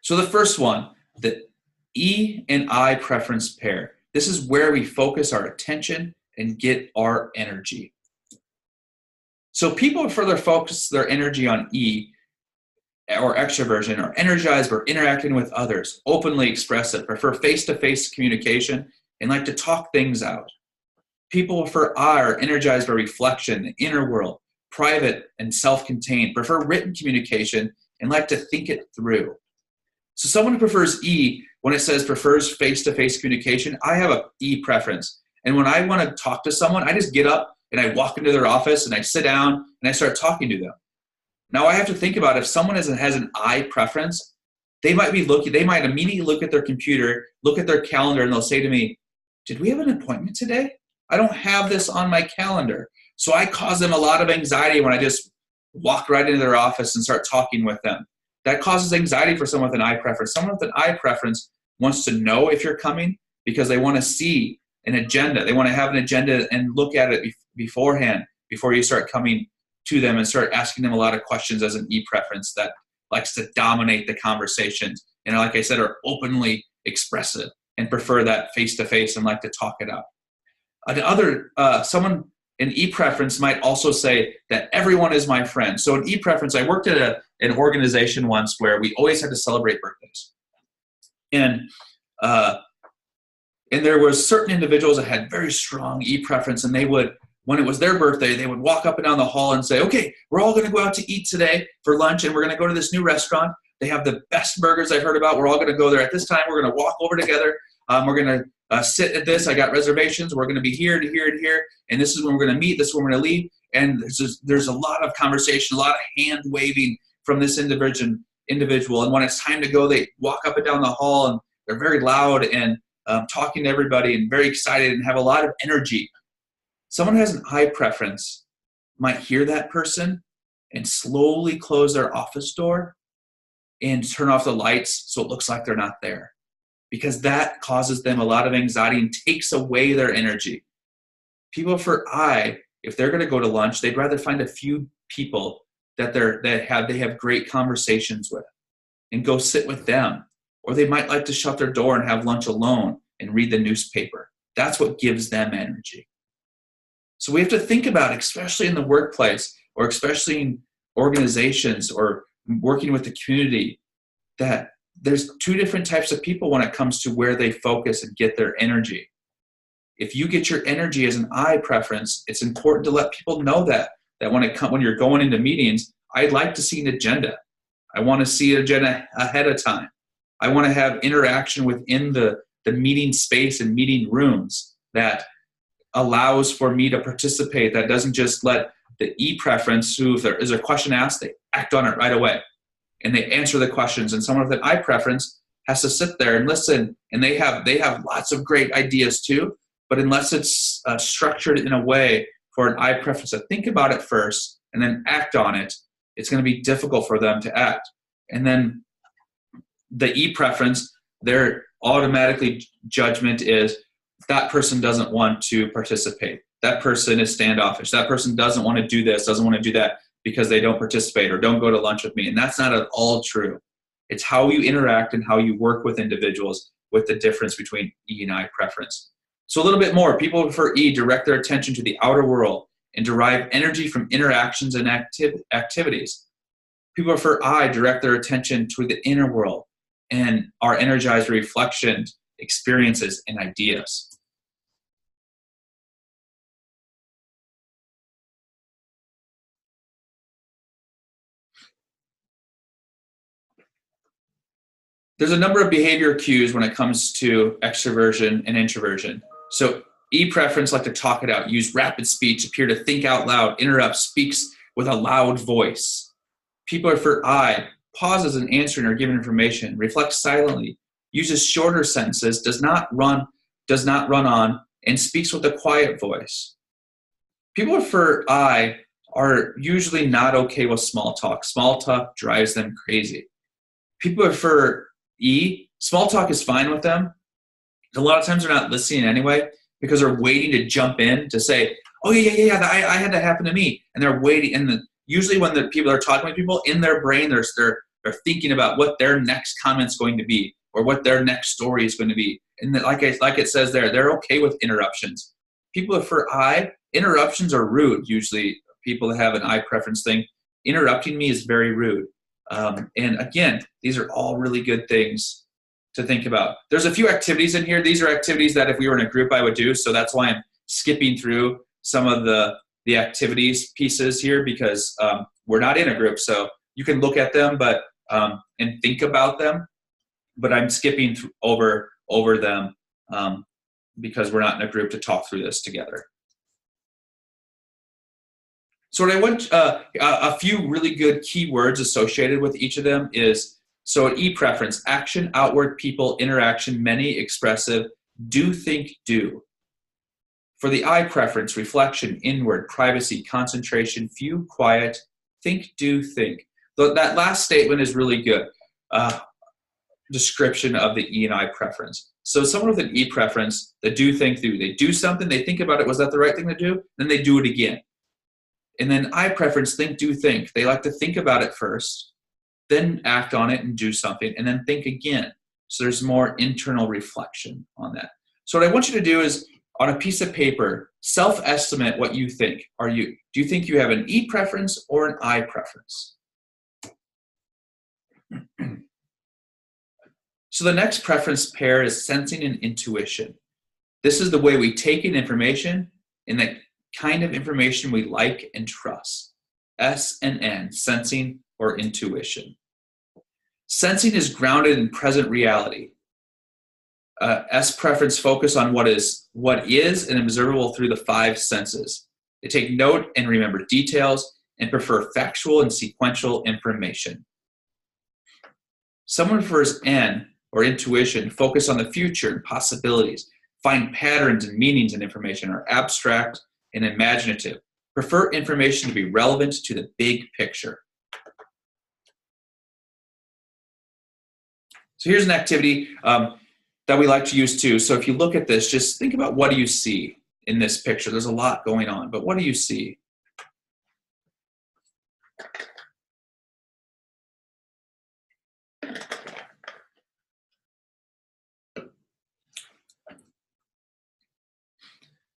So the first one, the E and I preference pair. This is where we focus our attention and get our energy. So people further focus their energy on E or extroversion or energized or interacting with others, openly expressive, prefer face-to-face communication, and like to talk things out. People prefer I are energized by reflection, the inner world, private and self-contained, prefer written communication, and like to think it through. So someone who prefers E, when it says prefers face-to-face communication, I have a E preference. And when I want to talk to someone, I just get up and I walk into their office and I sit down and I start talking to them. Now I have to think about if someone has an I preference, they might immediately look at their computer, look at their calendar, and they'll say to me, did we have an appointment today? I don't have this on my calendar. So I cause them a lot of anxiety when I just walk right into their office and start talking with them. That causes anxiety for someone with an I preference. Someone with an I preference wants to know if you're coming because they want to see an agenda. They want to have an agenda and look at it beforehand before you start coming to them and start asking them a lot of questions as an E preference that likes to dominate the conversations. And like I said, are openly expressive and prefer that face-to-face and like to talk it out. Someone an E preference might also say that everyone is my friend. So an E preference, I worked at an organization once where we always had to celebrate birthdays. And there was certain individuals that had very strong E preference, and they would, when it was their birthday, they would walk up and down the hall and say, okay, we're all going to go out to eat today for lunch, and we're going to go to this new restaurant. They have the best burgers I've heard about. We're all going to go there at this time. We're going to walk over together. We're going to sit at this. I got reservations. We're going to be here to here to here, and this is when we're going to meet. This is when we're going to leave. And there's a lot of conversation, a lot of hand waving from this individual. And when it's time to go, they walk up and down the hall, and they're very loud and talking to everybody and very excited and have a lot of energy. Someone who has an I preference might hear that person and slowly close their office door and turn off the lights so it looks like they're not there, because that causes them a lot of anxiety and takes away their energy. People for I, if they're going to go to lunch, they'd rather find a few people that they have great conversations with and go sit with them. Or they might like to shut their door and have lunch alone and read the newspaper. That's what gives them energy. So we have to think about, especially in the workplace or especially in organizations or working with the community, that there's two different types of people when it comes to where they focus and get their energy. If you get your energy as an I preference, it's important to let people know that when you're going into meetings, I'd like to see an agenda. I want to see an agenda ahead of time. I want to have interaction within the meeting space and meeting rooms that allows for me to participate, that doesn't just let the E preference, who if there is a question asked, they act on it right away and they answer the questions. And someone with an I preference has to sit there and listen, and they have lots of great ideas too, but unless it's structured in a way for an I preference to think about it first and then act on it, it's going to be difficult for them to act. And then the E preference, their automatically judgment is that person doesn't want to participate. That person is standoffish. That person doesn't want to do this, doesn't want to do that because they don't participate or don't go to lunch with me. And that's not at all true. It's how you interact and how you work with individuals with the difference between E and I preference. So a little bit more. People prefer E, direct their attention to the outer world and derive energy from interactions and activities. People prefer I, direct their attention to the inner world and are energized by reflection, experiences, and ideas. There's a number of behavior cues when it comes to extroversion and introversion. So E preference, like to talk it out, use rapid speech, appear to think out loud, interrupt, speaks with a loud voice. People prefer I, pauses in answering or giving information, reflects silently, uses shorter sentences, does not run on, and speaks with a quiet voice. People prefer I are usually not okay with small talk. Small talk drives them crazy. People prefer E, small talk is fine with them. A lot of times they're not listening anyway because they're waiting to jump in to say, oh, yeah, I had that happen to me. And they're waiting. And usually when the people are talking with people, in their brain, they're They're thinking about what their next comment's going to be or what their next story is going to be. And like it says there, they're okay with interruptions. People for I, interruptions are rude. Usually people that have an I preference thing, interrupting me is very rude. And again, these are all really good things to think about. There's a few activities in here. These are activities that if we were in a group, I would do. So that's why I'm skipping through some of the activities pieces here, because we're not in a group. So you can look at them, but and think about them. But I'm skipping over them because we're not in a group to talk through this together. So what I want, a few really good keywords associated with each of them is, so an E preference, action, outward, people, interaction, many, expressive, do, think, do. For the I preference, reflection, inward, privacy, concentration, few, quiet, think, do, think. That last statement is really good. Description of the E and I preference. So someone with an E preference, the do, think, do. They do something, they think about it, was that the right thing to do? Then they do it again. And then I preference, think, do, think. They like to think about it first, then act on it and do something, and then think again. So there's more internal reflection on that. So what I want you to do is, on a piece of paper, self-estimate what you think. Do you think you have an E preference or an I preference? So the next preference pair is sensing and intuition. This is the way we take in information and the kind of information we like and trust. S and N, sensing or intuition. Sensing is grounded in present reality. S preference focus on what is and observable through the five senses. They take note and remember details and prefer factual and sequential information. Someone prefers N, or intuition, focus on the future and possibilities, find patterns and meanings in information, are abstract and imaginative, prefer information to be relevant to the big picture. So here's an activity that we like to use too. So if you look at this, just think about, what do you see in this picture? There's a lot going on, but what do you see?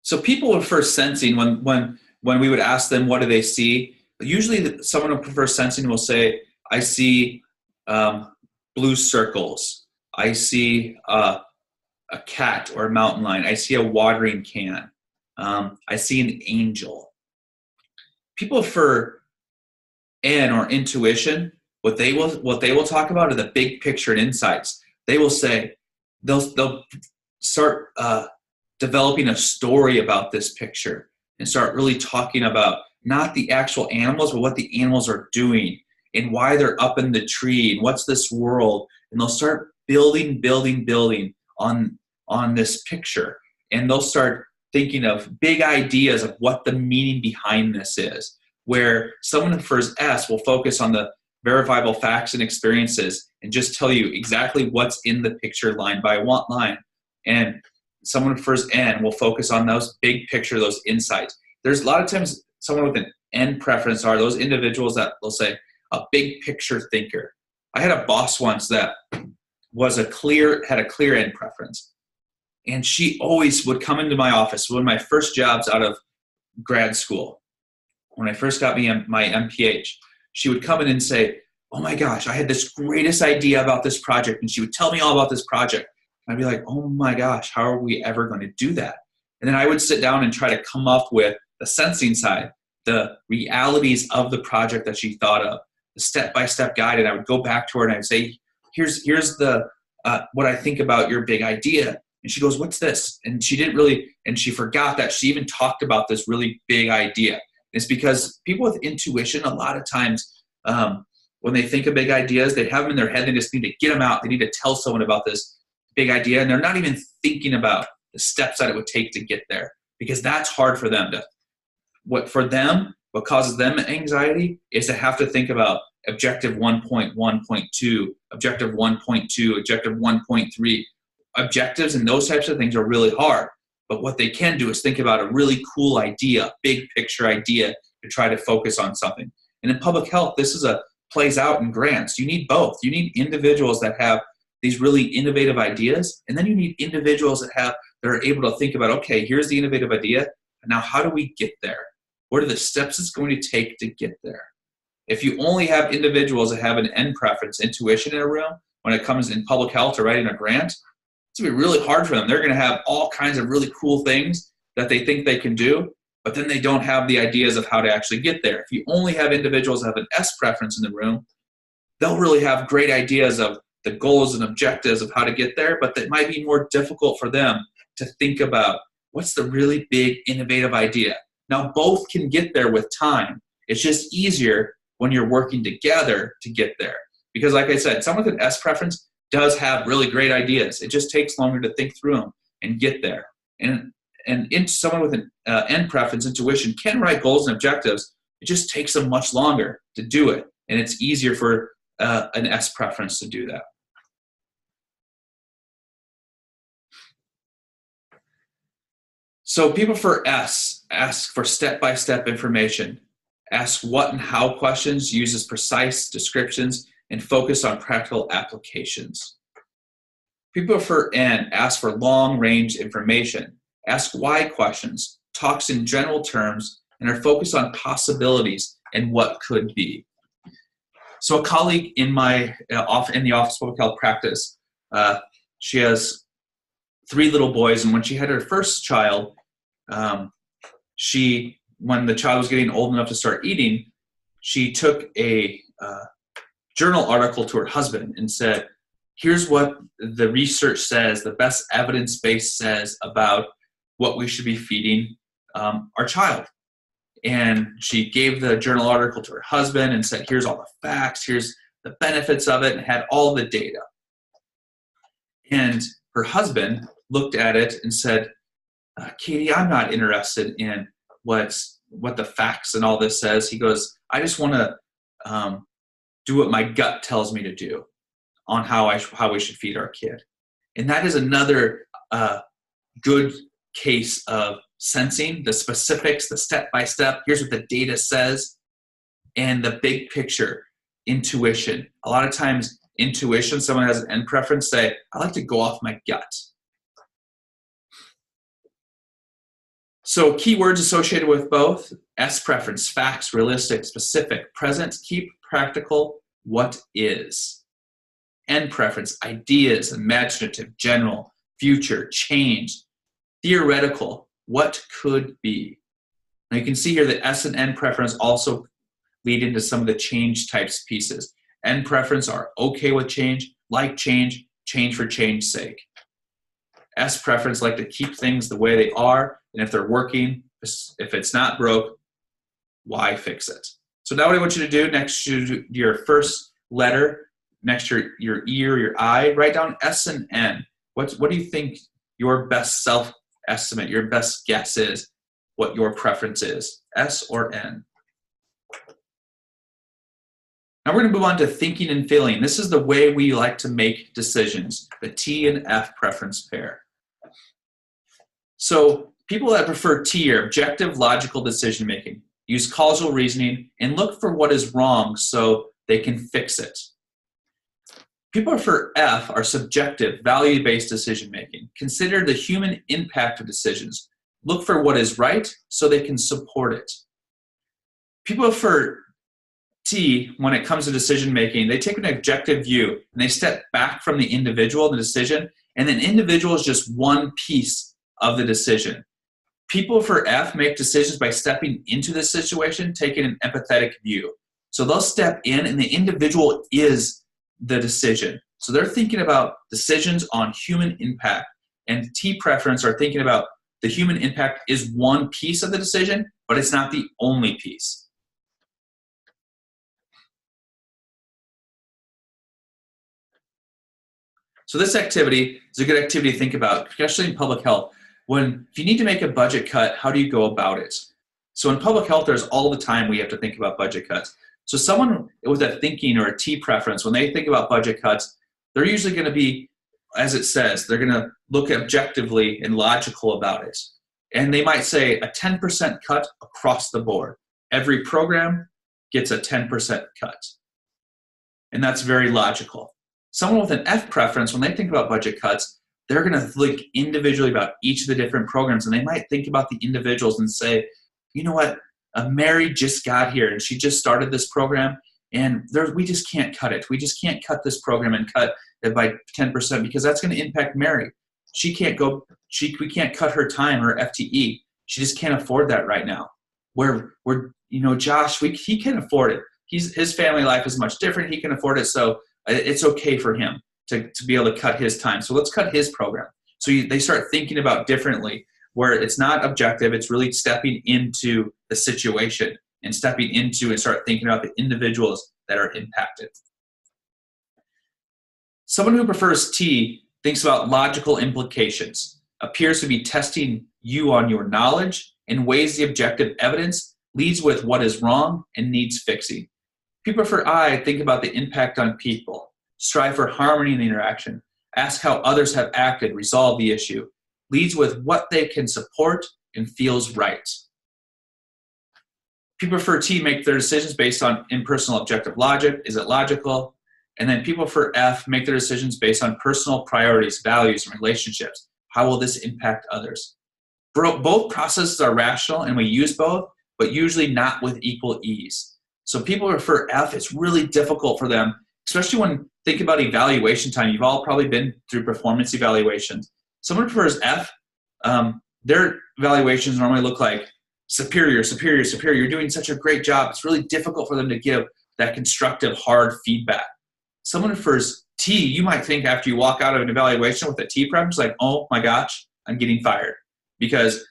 So people would prefer sensing when we would ask them what do they see. Usually someone who prefers sensing will say, I see blue circles. I see a cat or a mountain lion. I see a watering can. I see an angel. People prefer N, or intuition. What they will talk about are the big picture and insights. They will say, they'll start developing a story about this picture and start really talking about not the actual animals, but what the animals are doing and why they're up in the tree and what's this world. And they'll start building on this picture. And they'll start thinking of big ideas of what the meaning behind this is. Where someone who prefers S will focus on the verifiable facts and experiences and just tell you exactly what's in the picture line by line. And someone who prefers N will focus on those big picture, those insights. There's a lot of times someone with an N preference are those individuals that will say a big picture thinker. I had a boss once that had a clear N preference. And she always would come into my office. One of my first jobs out of grad school, when I first got my MPH, she would come in and say, oh my gosh, I had this greatest idea about this project. And she would tell me all about this project. I'd be like, oh my gosh, how are we ever going to do that? And then I would sit down and try to come up with the sensing side, the realities of the project that she thought of, the step-by-step guide. And I would go back to her and I would say, here's the what I think about your big idea. And she goes, what's this? And she didn't really, and she forgot that she even talked about this really big idea. It's because people with intuition, a lot of times when they think of big ideas, they have them in their head. They just need to get them out. They need to tell someone about this big idea, and they're not even thinking about the steps that it would take to get there, because that's hard for them to. What causes them anxiety is to have to think about objective 1.1.2, objective 1.2, objective 1.3. Objectives and those types of things are really hard, but what they can do is think about a really cool idea, big picture idea, to try to focus on something. And in public health, this is a plays out in grants. You need both. You need individuals that have these really innovative ideas, and then you need individuals that are able to think about, okay, here's the innovative idea, and now how do we get there? What are the steps it's going to take to get there? If you only have individuals that have an N preference, intuition in a room, when it comes in public health or writing a grant, it's going to be really hard for them. They're going to have all kinds of really cool things that they think they can do, but then they don't have the ideas of how to actually get there. If you only have individuals that have an S preference in the room, they'll really have great ideas of the goals and objectives of how to get there, but it might be more difficult for them to think about what's the really big innovative idea. Now, both can get there with time. It's just easier when you're working together to get there. Because like I said, someone with an S preference does have really great ideas. It just takes longer to think through them and get there. And someone with an N preference, intuition, can write goals and objectives. It just takes them much longer to do it. And it's easier for an S preference to do that. So people for S ask for step-by-step information, ask what and how questions, uses precise descriptions, and focus on practical applications. People for N ask for long-range information, ask why questions, talks in general terms, and are focused on possibilities and what could be. So a colleague in the Office of Public Health practice, she has 3 little boys, and when she had her first child, when the child was getting old enough to start eating, she took a journal article to her husband and said, here's what the research says, the best evidence base says about what we should be feeding our child. And she gave the journal article to her husband and said, here's all the facts, here's the benefits of it, and had all the data. And her husband looked at it and said, Katie, I'm not interested in what the facts and all this says. He goes, I just want to do what my gut tells me to do on how we should feed our kid. And that is another good case of sensing the specifics, the step-by-step. Here's what the data says, and the big picture, intuition. A lot of times, intuition, someone has an N preference, say, I like to go off my gut. So keywords associated with both: S preference, facts, realistic, specific, present, keep, practical, what is. N preference, ideas, imaginative, general, future, change, theoretical, what could be. Now you can see here that S and N preference also lead into some of the change types pieces. N preference are okay with change, like change, change for change's sake. S preference like to keep things the way they are, and if they're working, if it's not broke, why fix it? So now what I want you to do, next to your first letter, next to your E or your I, write down S and N. What do you think your best self-estimate, your best guess is, what your preference is, S or N? Now we're going to move on to thinking and feeling. This is the way we like to make decisions, the T and F preference pair. So people that prefer T are objective, logical decision making, use causal reasoning, and look for what is wrong so they can fix it. People for F are subjective, value-based decision making, consider the human impact of decisions, look for what is right so they can support it. People for T, when it comes to decision making, they take an objective view and they step back from the individual, the decision, and then individual is just one piece of the decision. People for F make decisions by stepping into the situation, taking an empathetic view. So they'll step in and the individual is the decision. So they're thinking about decisions on human impact. And T preference are thinking about the human impact is one piece of the decision, but it's not the only piece. So this activity is a good activity to think about, especially in public health. If you need to make a budget cut, how do you go about it? So in public health, there's all the time we have to think about budget cuts. So someone with a thinking or a T preference, when they think about budget cuts, they're usually going to be, as it says, they're going to look objectively and logical about it. And they might say a 10% cut across the board. Every program gets a 10% cut. and that's very logical. Someone with an F preference, when they think about budget cuts, they're going to think individually about each of the different programs, and they might think about the individuals and say, you know what, Mary just got here, and she just started this program, and we just can't cut it. We just can't cut this program and cut it by 10% because that's going to impact Mary. We can't cut her time, her FTE. She just can't afford that right now. Josh, he can afford it. His family life is much different. He can afford it, so it's okay for him to be able to cut his time. So let's cut his program. So they start thinking about differently, where it's not objective. It's really stepping into the situation and stepping into and start thinking about the individuals that are impacted. Someone who prefers T thinks about logical implications, appears to be testing you on your knowledge, and weighs the objective evidence, leads with what is wrong and needs fixing. People prefer I think about the impact on people, strive for harmony in the interaction, ask how others have acted, resolve the issue, leads with what they can support and feels right. People prefer T make their decisions based on impersonal objective logic. Is it logical? And then people for F make their decisions based on personal priorities, values, and relationships. How will this impact others? Both processes are rational, and we use both, but usually not with equal ease. So people prefer F. It's really difficult for them, especially when think about evaluation time. You've all probably been through performance evaluations. Someone prefers F. Their evaluations normally look like superior, superior, superior. You're doing such a great job. It's really difficult for them to give that constructive, hard feedback. Someone prefers T. You might think after you walk out of an evaluation with a T preference, like, oh my gosh, I'm getting fired. Because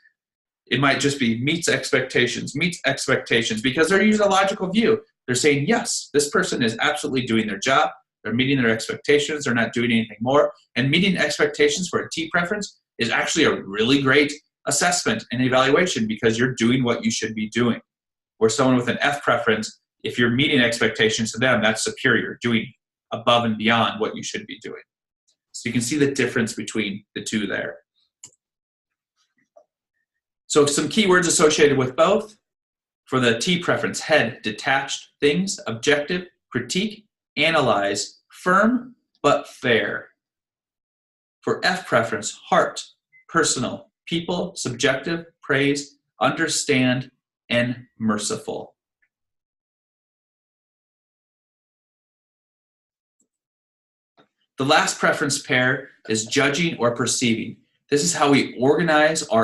it might just be meets expectations, because they're using a logical view. They're saying, yes, this person is absolutely doing their job. They're meeting their expectations. They're not doing anything more. And meeting expectations for a T preference is actually a really great assessment and evaluation because you're doing what you should be doing. Where someone with an F preference, if you're meeting expectations to them, that's superior, doing above and beyond what you should be doing. So you can see the difference between the two there. So some keywords associated with both. For the T preference, head, detached, things, objective, critique, analyze, firm, but fair. For F preference, heart, personal, people, subjective, praise, understand, and merciful. The last preference pair is judging or perceiving. This is how we organize our